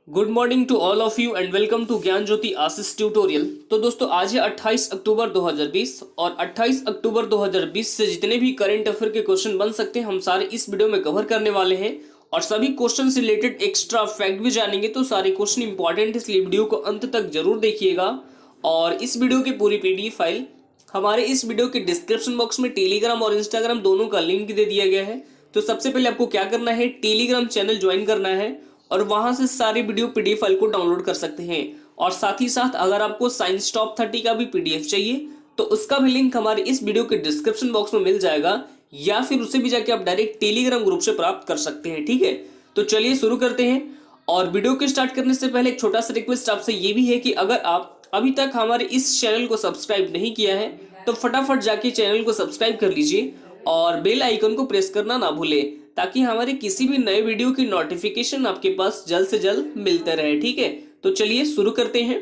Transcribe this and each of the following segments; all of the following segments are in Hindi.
Good morning to all of you and welcome to Gyan Jyoti Ashish tutorial. तो दोस्तों आज है 28 अक्टूबर 2020 और 28 अक्टूबर 2020 से जितने भी करंट अफेयर के क्वेश्चन बन सकते हैं हम सारे इस वीडियो में कवर करने वाले हैं और सभी क्वेश्चन से रिलेटेड एक्स्ट्रा फैक्ट भी जानेंगे। तो सारे क्वेश्चन इंपॉर्टेंट है इसलिए वीडियो को अंत तक जरूर देखिएगा। और इस वीडियो की पूरी पीडीएफ फाइल हमारे इस वीडियो के डिस्क्रिप्शन बॉक्स में टेलीग्राम और इंस्टाग्राम दोनों का लिंक दे दिया गया है। तो सबसे पहले आपको क्या करना है, टेलीग्राम चैनल ज्वाइन करना है और वहां से सारी वीडियो पीडीएफ फाइल को डाउनलोड कर सकते हैं। और साथ ही साथ अगर आपको साइंस टॉप 30 का भी पीडीएफ चाहिए तो उसका भी लिंक हमारे इस वीडियो के डिस्क्रिप्शन बॉक्स में मिल जाएगा, या फिर उसे भी जाके आप डायरेक्ट टेलीग्राम ग्रुप से प्राप्त कर सकते हैं। ठीक है, तो चलिए शुरू करते हैं। और वीडियो को स्टार्ट करने से पहले एक छोटा सा रिक्वेस्ट आपसे ये भी है कि अगर आप अभी तक हमारे इस चैनल को सब्सक्राइब नहीं किया है तो फटाफट जाके चैनल को सब्सक्राइब कर लीजिए और बेल आइकन को प्रेस करना ना भूलें, ताकि हमारे किसी भी नए वीडियो की नोटिफिकेशन आपके पास जल्द से जल्द मिलते रहे। ठीक है, तो चलिए शुरू करते हैं।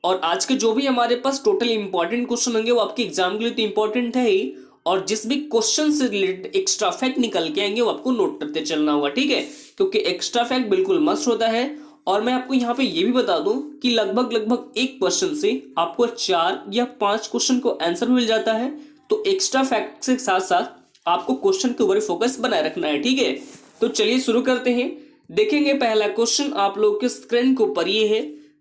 और आज के जो भी हमारे पास टोटल इंपॉर्टेंट क्वेश्चन होंगे वो आपके एग्जाम के लिए तो इंपॉर्टेंट है ही, और जिस भी क्वेश्चन से रिलेटेड एक्स्ट्रा फैक्ट निकल के आएंगे वो आपको नोट करते चलना होगा। ठीक है, क्योंकि एक्स्ट्रा फैक्ट बिल्कुल मस्ट होता है। और मैं आपको यहाँ पे ये भी बता दूं कि लगभग एक क्वेश्चन से आपको 4 या 5 क्वेश्चन को आंसर मिल जाता है। तो एक्स्ट्रा फैक्ट के साथ साथ आपको क्वेश्चन के ऊपर फोकस बनाए रखना है। ठीक है, तो चलिए शुरू करते हैं। देखेंगे पहला क्वेश्चन आप लोग के स्क्रीन के ऊपर ये है।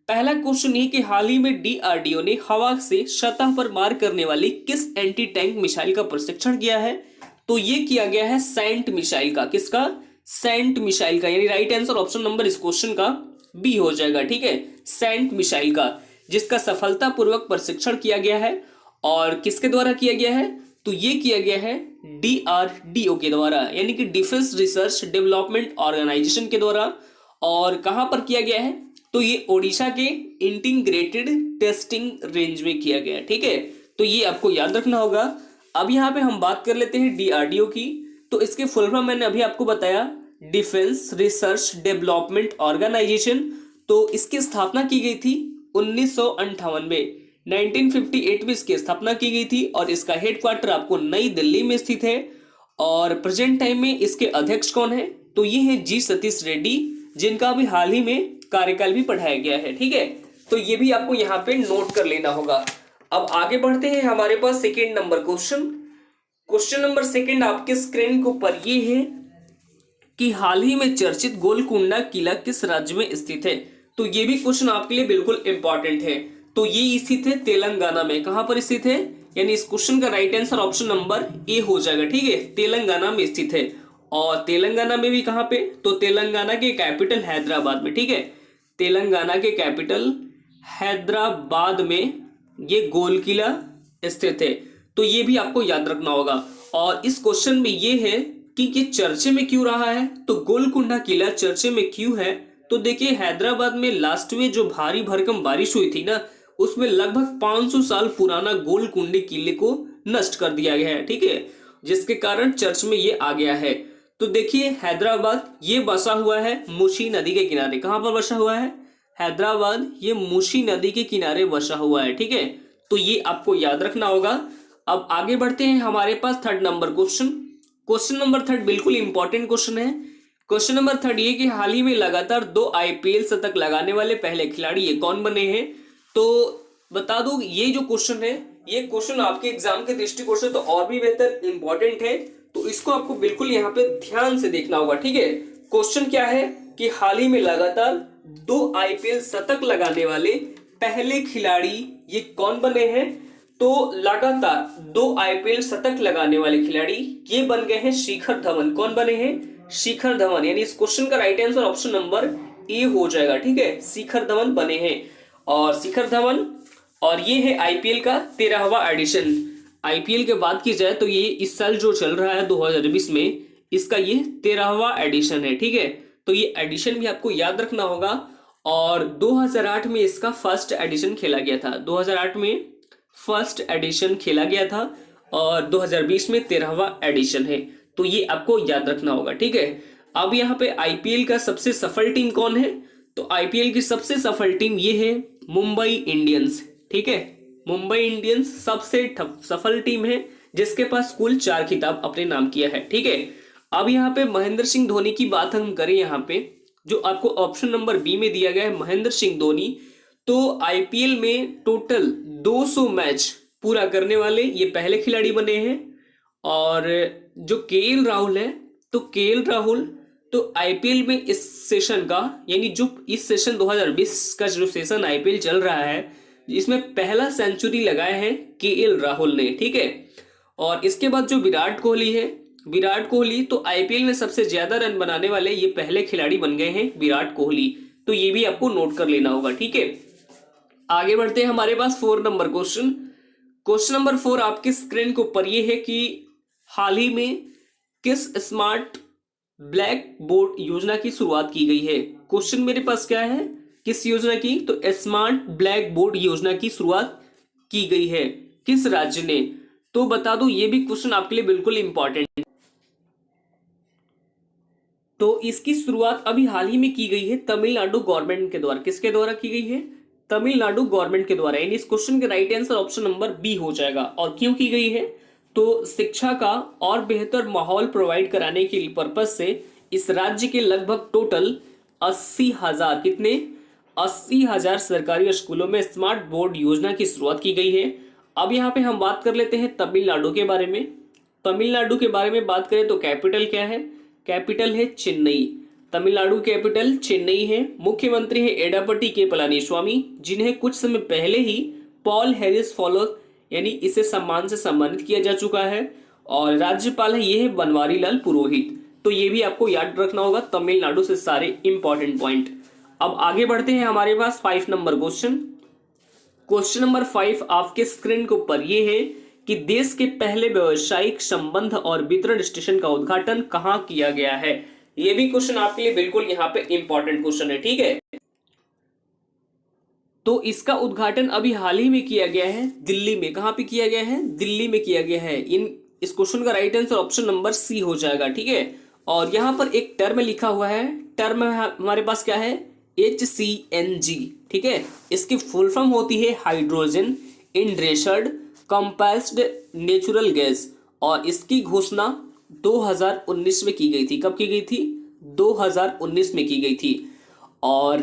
पहला क्वेश्चन ये कि हाल ही में डीआरडीओ ने हवा से सतह पर मार करने वाली किस एंटी टैंक मिसाइल का प्रशिक्षण किया है? तो ये किया गया है सैंट मिसाइल का। किसका? सैंट मिसाइल का। यानी राइट आंसर ऑप्शन नंबर इस क्वेश्चन का बी हो जाएगा। ठीक है, सैंट मिसाइल का, जिसका सफलतापूर्वक प्रशिक्षण किया गया है। और किसके द्वारा किया गया है? तो ये किया गया है डीआरडीओ के द्वारा, यानी कि डिफेंस रिसर्च डेवलपमेंट ऑर्गेनाइजेशन के द्वारा। और कहां पर किया गया है? तो ये ओडिशा के इंटीग्रेटेड टेस्टिंग रेंज में किया गया है। ठीक है, तो ये आपको याद रखना होगा। अब यहाँ पे हम बात कर लेते हैं डीआरडीओ की। तो इसके फुल फॉर्म मैंने अभी आपको बताया, डिफेंस रिसर्च डेवलपमेंट ऑर्गेनाइजेशन। तो इसकी स्थापना की गई थी 1958 में, 1958 में इसकी स्थापना की गई थी और इसका हेडक्वार्टर आपको नई दिल्ली में स्थित है। और प्रेजेंट टाइम में इसके अध्यक्ष कौन है? तो ये है जी सतीश रेड्डी, जिनका अभी हाल ही में कार्यकाल भी बढ़ाया गया है। ठीक है, तो ये भी आपको यहाँ पे नोट कर लेना होगा। अब आगे बढ़ते हैं, हमारे पास second number question. Question number second आपके स्क्रीन के ऊपर ये है कि हाल ही में चर्चित गोलकुंडा किला किस राज्य में स्थित है? तो ये भी क्वेश्चन आपके लिए बिल्कुल इंपॉर्टेंट है। तो ये स्थित है तेलंगाना में। कहां पर स्थित है? यानी इस क्वेश्चन का right answer option number A हो जाएगा। ठीक है, तेलंगाना में स्थित है। और तेलंगाना में भी कहां पे? तो तेलंगाना के कैपिटल हैदराबाद में। ठीक है, तेलंगाना के कैपिटल हैदराबाद में ये गोल किला स्थित है। तो ये भी आपको याद रखना होगा। और इस क्वेश्चन में ये है कि ये चर्चे में क्यों रहा है? तो गोलकुंडा किला चर्चे में क्यों है? तो देखिए, हैदराबाद में लास्ट में जो भारी भरकम बारिश हुई थी ना, उसमें लगभग 500 साल पुराना गोलकुंडे किले को नष्ट कर दिया गया है। ठीक है, जिसके कारण चर्च में ये आ गया है। तो देखिए, हैदराबाद ये बसा हुआ है मूसी नदी के किनारे। कहां पर बसा हुआ है? हैदराबाद ये मूसी नदी के किनारे बसा हुआ है। ठीक है, तो ये आपको याद रखना होगा। अब आगे बढ़ते हैं, हमारे पास third number question. Question number third बिल्कुल इंपॉर्टेंट क्वेश्चन है। क्वेश्चन नंबर थर्ड ये कि हाल ही में लगातार 2 आईपीएल शतक लगाने वाले पहले खिलाड़ी ये कौन बने हैं? तो बता दूं, ये जो क्वेश्चन है ये क्वेश्चन आपके एग्जाम के दृष्टिकोण से तो और भी बेहतर इंपॉर्टेंट है। तो इसको आपको बिल्कुल यहाँ पे ध्यान से देखना होगा। ठीक है, क्वेश्चन क्या है कि हाल ही में लगातार 2 आईपीएल शतक लगाने वाले पहले खिलाड़ी ये कौन बने हैं? तो लगातार 2 आईपीएल शतक लगाने वाले खिलाड़ी ये बन गए हैं शिखर धवन। कौन बने हैं? शिखर धवन। यानी इस क्वेश्चन का right answer option number A हो जाएगा। ठीक है, शिखर धवन बने हैं। और शिखर धवन, और ये है आईपीएल का 13वां एडिशन। आईपीएल के बात की जाए तो ये इस साल जो चल रहा है 2020 में, इसका ये 13वां एडिशन है। ठीक है, तो ये एडिशन भी आपको याद रखना होगा। और 2008 में इसका फर्स्ट एडिशन खेला गया था। 2008 में फर्स्ट एडिशन खेला गया था और 2020 में 13वां एडिशन है। तो ये आपको याद रखना होगा। ठीक है, अब यहाँ पे आईपीएल का सबसे सफल टीम कौन है? तो आईपीएल की सबसे सफल टीम ये है मुंबई इंडियंस। ठीक है, मुंबई इंडियंस सबसे सफल टीम है, जिसके पास कुल 4 खिताब अपने नाम किया है। ठीक है, अब यहाँ पे महेंद्र सिंह धोनी की बात हम करें यहाँ पे, जो आपको ऑप्शन नंबर बी में दिया गया है महेंद्र सिंह धोनी, तो आईपीएल में टोटल 200 मैच पूरा करने वाले ये पहले खिलाड़ी बने हैं। और जो केएल राहुल है, तो केएल राहुल तो आईपीएल में इस सेशन का, यानी जो इस सेशन 2020 का जो सेशन आईपीएल चल रहा है, इसमें पहला सेंचुरी लगाए हैं केएल राहुल ने, ठीक है। और इसके बाद जो विराट कोहली है, विराट कोहली तो आईपीएल में सबसे ज्यादा रन बनाने वाले ये पहले खिलाड़ी बन गए हैं विराट कोहली, तो ये भी आपको नोट कर लेना होगा, ठीक है। आगे बढ़ते हैं हमारे पास 4 नंबर क्वेश्चन। क्वेश्चन नंबर 4 आपकी स्क्रीन के ऊपर ये है कि हाल ही में किस स्मार्ट ब्लैक बोर्ड योजना की शुरुआत की गई है। क्वेश्चन मेरे पास क्या है, किस योजना की, तो स्मार्ट ब्लैक बोर्ड योजना की शुरुआत की गई है किस राज्य ने, तो बता दो, ये भी क्वेश्चन आपके लिए बिल्कुल इंपॉर्टेंट है। तो इसकी शुरुआत अभी हाल ही में की गई है तमिलनाडु गवर्नमेंट के द्वारा। किसके द्वारा की गई है, तमिलनाडु गवर्नमेंट के द्वारा, यानी इस क्वेश्चन का right answer option number B हो जाएगा। और क्यों की गई है, तो शिक्षा का और बेहतर माहौल प्रोवाइड कराने के पर्पज से इस राज्य के लगभग टोटल 80,000, कितने, 80,000 सरकारी स्कूलों में स्मार्ट बोर्ड योजना की शुरुआत की गई है। अब यहाँ पे हम बात कर लेते हैं तमिलनाडु के बारे में। तमिलनाडु के बारे में बात करें तो कैपिटल क्या है, कैपिटल है चेन्नई। तमिलनाडु कैपिटल चेन्नई है। मुख्यमंत्री है एडापट्टी के पलानीस्वामी, जिन्हें कुछ समय पहले ही पॉल हैरिस फॉलो, यानी इसे सम्मान से सम्मानित किया जा चुका है। और राज्यपाल है ये है बनवारी लाल पुरोहित। तो ये भी आपको याद रखना होगा तमिलनाडु से सारे इंपॉर्टेंट पॉइंट। अब आगे बढ़ते हैं हमारे पास 5 नंबर क्वेश्चन। क्वेश्चन नंबर 5 आपके स्क्रीन के ऊपर ये है कि देश के पहले व्यावसायिक संबंध और वितरण स्टेशन का उद्घाटन कहां किया गया है। ये भी क्वेश्चन आपके लिए बिल्कुल यहाँ पे इंपॉर्टेंट क्वेश्चन है, ठीक है। तो इसका उद्घाटन अभी हाल ही में किया गया है दिल्ली में। कहां पे किया गया है, दिल्ली में किया गया है। इस क्वेश्चन का right answer option number C हो जाएगा, ठीक है। और यहां पर एक टर्म लिखा हुआ है, टर्म हमारे पास क्या है, HCNG, ठीक है। इसकी फुल फॉर्म होती है हाइड्रोजन इनरेशर्ड कंप्रेस्ड नेचुरल गैस। और इसकी घोषणा 2019 में की गई थी। कब की गई थी, 2019 में की गई थी। और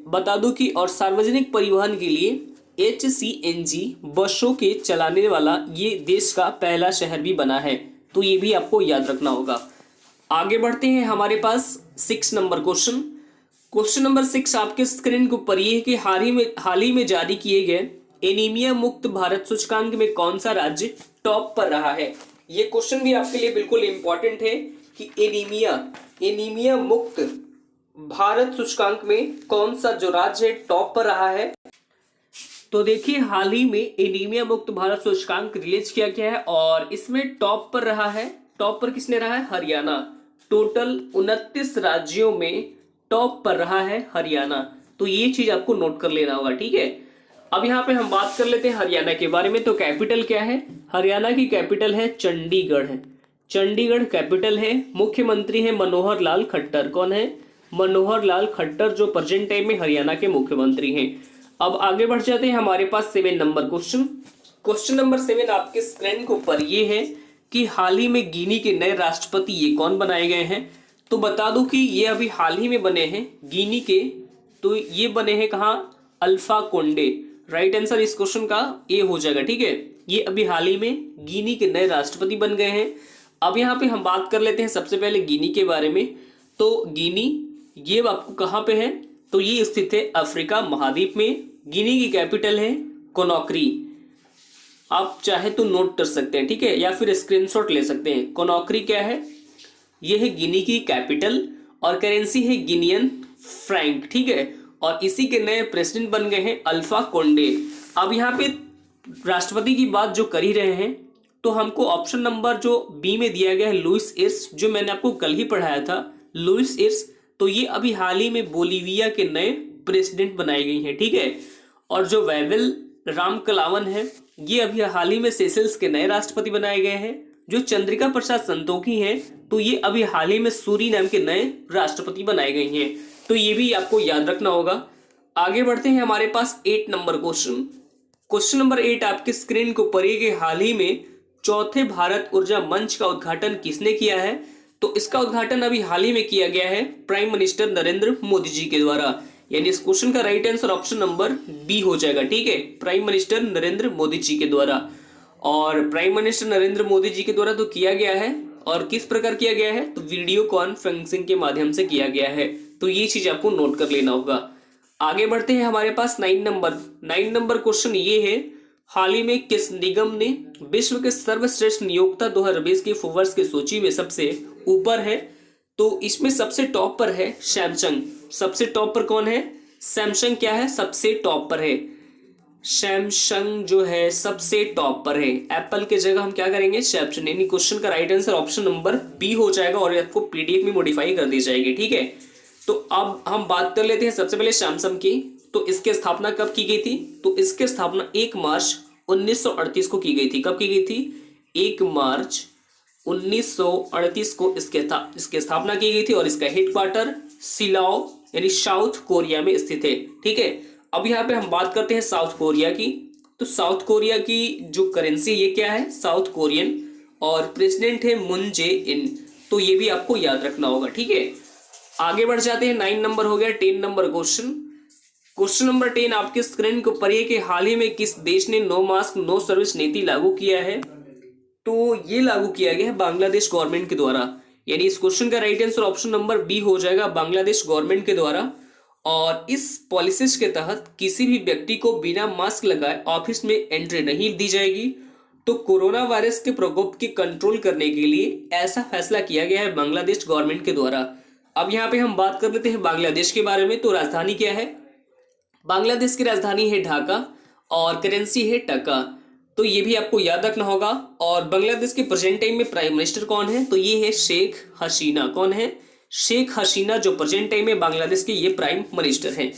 बता दूं कि और सार्वजनिक परिवहन के लिए HCNG बसों के चलाने वाला ये देश का पहला शहर भी बना है। तो ये भी आपको याद रखना होगा। आगे बढ़ते हैं हमारे पास 6 नंबर क्वेश्चन। क्वेश्चन नंबर 6 आपके स्क्रीन के ऊपर ये है कि हाल ही में जारी किए गए एनीमिया मुक्त भारत सूचकांक में कौन सा राज्य टॉप पर रहा है। ये क्वेश्चन भी आपके लिए बिल्कुल इंपॉर्टेंट है कि एनीमिया मुक्त भारत सूचकांक में कौन सा जो राज्य टॉप पर रहा है। तो देखिए हाल ही में एनीमिया मुक्त भारत सूचकांक रिलीज किया गया है और इसमें टॉप पर रहा है, टॉप पर किसने रहा है, हरियाणा। टोटल 29 राज्यों में टॉप पर रहा है हरियाणा। तो ये चीज आपको नोट कर लेना होगा, ठीक है। अब यहाँ पे हम बात कर लेते हैं हरियाणा के बारे में। तो कैपिटल क्या है, हरियाणा की कैपिटल है चंडीगढ़ है, चंडीगढ़ कैपिटल है। मुख्यमंत्री है मनोहर लाल खट्टर। कौन है, मनोहर लाल खट्टर, जो प्रेजेंट टाइम में हरियाणा के मुख्यमंत्री हैं। अब आगे बढ़ जाते हैं हमारे पास 7 नंबर क्वेश्चन। क्वेश्चन नंबर 7 आपके स्क्रीन के ऊपर ये है कि हाल ही में गिनी के नए राष्ट्रपति ये कौन बनाए गए हैं। तो बता दूं कि ये अभी हाल ही में बने हैं गिनी के, तो ये बने हैं कहाँ, अल्फा कोंडे। राइट आंसर इस क्वेश्चन का ए हो जाएगा, ठीक है। ये अभी हाल ही में गिनी के नए राष्ट्रपति बन गए हैं। अब यहाँ पे हम बात कर लेते हैं सबसे पहले गिनी के बारे में। तो गिनी ये आपको कहाँ पे है, तो ये स्थित है अफ्रीका महाद्वीप में। गिनी की कैपिटल है कोनोक्री। आप चाहे तो नोट कर सकते हैं, ठीक है, या फिर स्क्रीनशॉट ले सकते हैं। कोनोक्री क्या है, ये है गिनी की कैपिटल और करेंसी है गिनियन फ्रैंक, ठीक है। और इसी के नए प्रेसिडेंट बन गए हैं अल्फा कोंडे। अब यहाँ पे राष्ट्रपति की बात जो कर ही रहे हैं, तो हमको ऑप्शन नंबर जो बी में दिया गया है लुइस इर्स, जो मैंने आपको कल ही पढ़ाया था, लुइस इर्स। तो ये अभी हाल ही में बोलीविया के नए प्रेसिडेंट बनाई गई हैं, ठीक है। और जो वैवेल रामकलावन है, ये अभी हाल ही में सेशल्स के नए राष्ट्रपति बनाए गए हैं। जो चंद्रिका प्रसाद संतोखी हैं, तो ये अभी हाल ही में सूरीनाम के नए राष्ट्रपति बनाए गए हैं। तो ये भी आपको याद रखना होगा। आगे बढ़ते हैं हमारे पास 8 नंबर क्वेश्चन। क्वेश्चन नंबर 8 आपके स्क्रीन के ऊपर ये कि हाल ही में चौथे भारत ऊर्जा मंच का उद्घाटन किसने किया है। तो इसका उद्घाटन अभी हाल ही में किया गया है प्राइम मिनिस्टर नरेंद्र मोदी जी के द्वारा। यानी इस क्वेश्चन का right answer option number B हो जाएगा। ठीक है, प्राइम मिनिस्टर नरेंद्र मोदी जी के द्वारा। और प्राइम मिनिस्टर नरेंद्र मोदी जी के द्वारा तो किया गया है, और किस प्रकार किया गया है, तो वीडियो कॉन्फ्रेंसिंग के माध्यम से किया गया है। तो ये चीज आपको नोट कर लेना होगा। आगे बढ़ते हैं, हमारे पास 9 नंबर क्वेश्चन ये है, हाल ही में किस निगम ने विश्व के सर्वश्रेष्ठ नियोक्ता 2020 की फोर्ब्स की सूची में सबसे ऊपर है? तो इसमें सबसे टॉप पर है सैमसंग। सबसे टॉप पर कौन है? सैमसंग क्या है? सबसे टॉप पर है। सैमसंग जो है सबसे टॉप पर है। एप्पल के जगह हम क्या करेंगे? सैमसंग। यानी क्वेश्चन का right answer option number B हो जाएगा, और आपको पीडीएफ में मॉडिफाई कर दी जाएगी। ठीक है, तो अब हम बात कर लेते हैं सबसे पहले सैमसंग की। तो इसकी स्थापना कब की गई थी? तो इसकी स्थापना 1 मार्च 1938 को की गई थी। कब की गई थी? 1 मार्च 1938 को इसके स्थापना की गई थी, और इसका हेडक्वार्टर सिलाओ यानी साउथ कोरिया में स्थित है। ठीक है, अब यहाँ पे हम बात करते हैं साउथ कोरिया की। तो साउथ कोरिया की जो करेंसी ये क्या है? साउथ कोरियन, और प्रेसिडेंट है मून जे इन। तो ये भी आपको याद रखना होगा। ठीक है, आगे बढ़ जाते हैं। 9 नंबर हो गया। 10 नंबर क्वेश्चन नंबर 10 आपके स्क्रीन के ऊपर ये कि हाल ही में किस देश ने नो मास्क नो सर्विस नीति लागू किया है? तो ये लागू किया गया है बांग्लादेश गवर्नमेंट के द्वारा। यानी इस क्वेश्चन का right answer option number B हो जाएगा, बांग्लादेश गवर्नमेंट के द्वारा। और इस पॉलिसीज के तहत किसी भी व्यक्ति को बिना मास्क लगाए ऑफिस में एंट्री नहीं दी जाएगी। तो कोरोना वायरस के प्रकोप की कंट्रोल करने के लिए ऐसा फैसला किया गया है बांग्लादेश गवर्नमेंट के द्वारा। अब यहाँ पे हम बात कर लेते हैं बांग्लादेश के बारे में। तो राजधानी क्या है? बांग्लादेश की राजधानी है ढाका, और करेंसी है टका। तो ये भी आपको याद रखना होगा। और बांग्लादेश के प्रेजेंट टाइम में प्राइम मिनिस्टर कौन है? तो ये है शेख हसीना। कौन है? शेख हसीना, जो प्रेजेंट टाइम में बांग्लादेश के ये प्राइम मिनिस्टर हैं।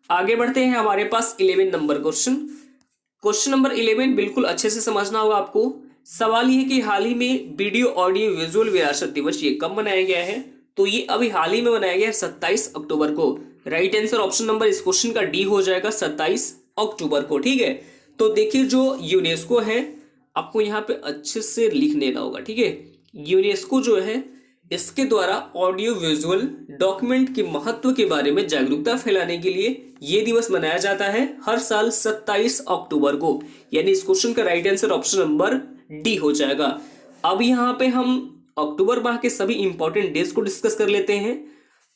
आगे बढ़ते हैं, हमारे पास 11 नंबर क्वेश्चन नंबर 11 बिल्कुल अच्छे से समझना होगा आपको। सवाल ये है कि हाल ही में वीडियो ऑडियो विजुअल विरासत दिवस ये कब मनाया गया है? तो ये अभी हाल ही में मनाया गया है 27 अक्टूबर को। राइट आंसर ऑप्शन नंबर इस क्वेश्चन का डी हो जाएगा, 27 अक्टूबर को। ठीक है, तो देखिए जो यूनेस्को है, आपको यहाँ पे अच्छे से लिख लेना होगा। ठीक है, यूनेस्को जो है इसके द्वारा ऑडियो विजुअल डॉक्यूमेंट के महत्व के बारे में जागरूकता फैलाने के लिए ये दिवस मनाया जाता है हर साल 27 अक्टूबर को। यानी इस क्वेश्चन का right answer option number D हो जाएगा। अब यहाँ पे हम अक्टूबर माह के सभी इंपॉर्टेंट डेज को डिस्कस कर लेते हैं।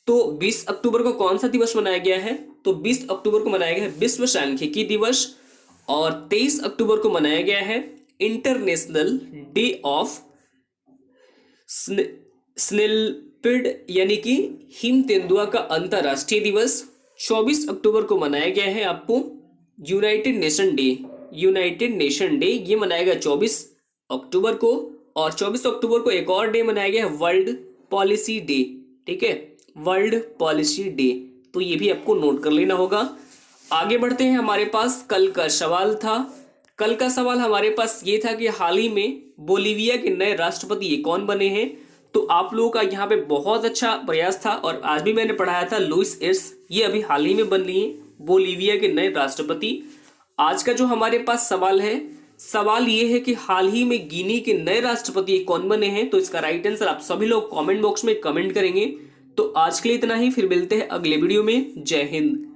तो 20 अक्टूबर को कौन सा दिवस मनाया गया है? तो 20 अक्टूबर को मनाया गया है विश्व सांख्यिकी दिवस, और 23 अक्टूबर को मनाया गया है इंटरनेशनल डे ऑफ स्नेलपिड यानी कि हिम तेंदुआ का अंतरराष्ट्रीय दिवस। 24 अक्टूबर को मनाया गया है आपको यूनाइटेड नेशन डे। ये मनाया गया 24 अक्टूबर को। और 24 अक्टूबर को एक और डे मनाया गया है वर्ल्ड पॉलिसी डे। ठीक है, वर्ल्ड पॉलिसी डे। तो ये भी आपको नोट कर लेना होगा। आगे बढ़ते हैं, हमारे पास कल का सवाल था। कल का सवाल हमारे पास ये था कि हाल ही में बोलीविया के नए राष्ट्रपति ये कौन बने हैं? तो आप लोगों का यहाँ पे बहुत अच्छा प्रयास था, और आज भी मैंने पढ़ाया था लुइस एर्स, ये अभी हाल ही में बन लिए हैं बोलीविया के नए राष्ट्रपति। आज का जो हमारे पास सवाल है, सवाल ये है कि हाल ही में गिनी के नए राष्ट्रपति कौन बने हैं? तो इसका राइट आंसर आप सभी लोग कमेंट बॉक्स में कमेंट करेंगे। तो आज के लिए इतना ही, फिर मिलते हैं अगले वीडियो में। जय हिंद।